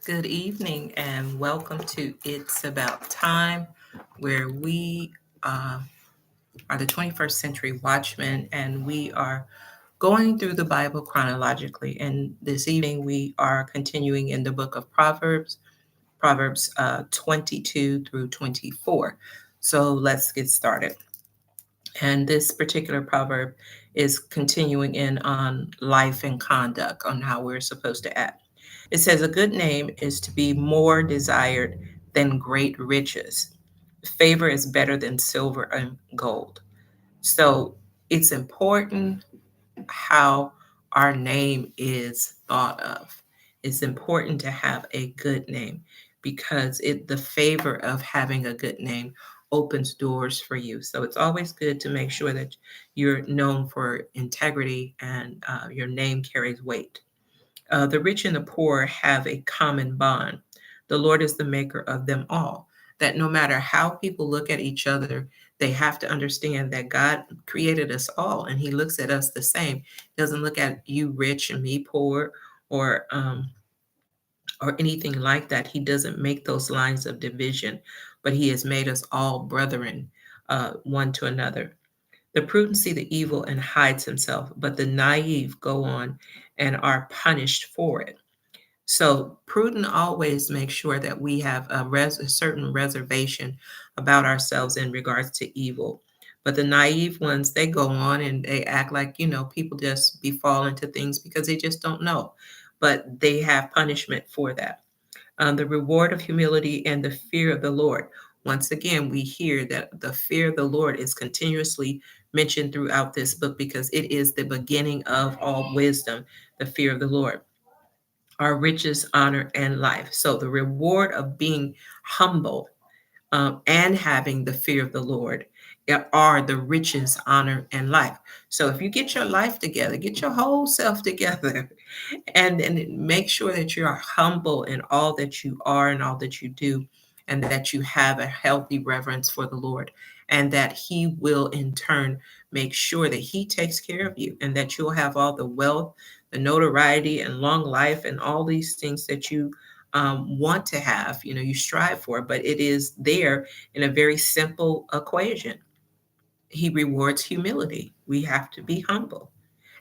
Good evening and welcome to It's About Time, where we are the 21st century watchmen and we are going through the Bible chronologically. And this evening we are continuing in the book of Proverbs, Proverbs 22 through 24. So let's get started. And this particular proverb is continuing in on life and conduct, on how we're supposed to act. It says, a good name is to be more desired than great riches. Favor is better than silver and gold. So it's important how our name is thought of. It's important to have a good name because the favor of having a good name opens doors for you. So it's always good to make sure that you're known for integrity and your name carries weight. The rich and the poor have a common bond. The Lord is the maker of them all. That no matter how people look at each other, they have to understand that God created us all and He looks at us the same. He doesn't look at you rich and me poor or or anything like that. He doesn't make those lines of division, but He has made us all brethren, one to another. The prudent see the evil and hides himself, but the naive go on and are punished for it. So prudent always makes sure that we have a certain reservation about ourselves in regards to evil. But the naive ones, they go on and they act like, people just befall into things because they just don't know. But they have punishment for that. The reward of humility and the fear of the Lord. Once again, we hear that the fear of the Lord is continuously mentioned throughout this book because it is the beginning of all wisdom, the fear of the Lord. Our riches, honor, and life. So the reward of being humble and having the fear of the Lord are the riches, honor, and life. So if you get your life together, get your whole self together, and make sure that you are humble in all that you are and all that you do, and that you have a healthy reverence for the Lord, and that He will in turn make sure that He takes care of you, and that you'll have all the wealth, the notoriety, and long life, and all these things that you want to have, you strive for, but it is there in a very simple equation. He rewards humility. We have to be humble,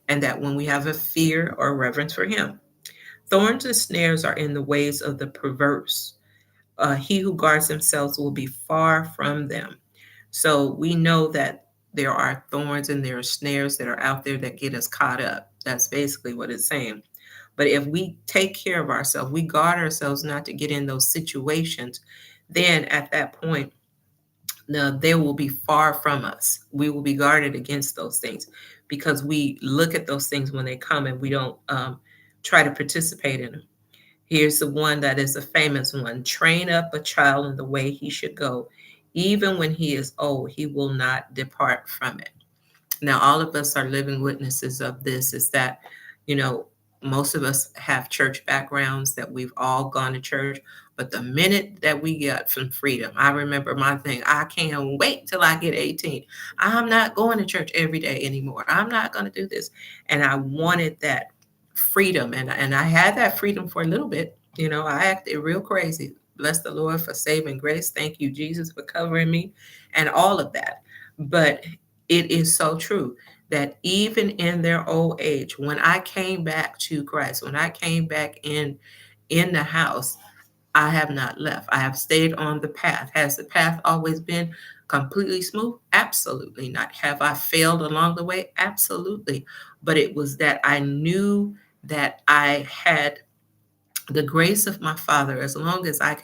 and that when we have a fear or reverence for Him. Thorns and snares are in the ways of the perverse. He who guards himself will be far from them. So we know that there are thorns and there are snares that are out there that get us caught up. That's basically what it's saying. But if we take care of ourselves, we guard ourselves not to get in those situations, then at that point, they will be far from us. We will be guarded against those things because we look at those things when they come and we don't try to participate in them. Here's the one that is a famous one. Train up a child in the way he should go. Even when he is old, he will not depart from it. Now, all of us are living witnesses of this, is that, you know, most of us have church backgrounds, that we've all gone to church. But the minute that we got some freedom, I remember my thing, I can't wait till I get 18. I'm not going to church every day anymore. I'm not going to do this. And I wanted that freedom. And I had that freedom for a little bit. I acted real crazy. Bless the Lord for saving grace. Thank you, Jesus, for covering me and all of that. But it is so true that even in their old age, when I came back to Christ, when I came back in the house, I have not left. I have stayed on the path. Has the path always been completely smooth? Absolutely not. Have I failed along the way? Absolutely. But it was that I knew that I had the grace of my Father as long as I could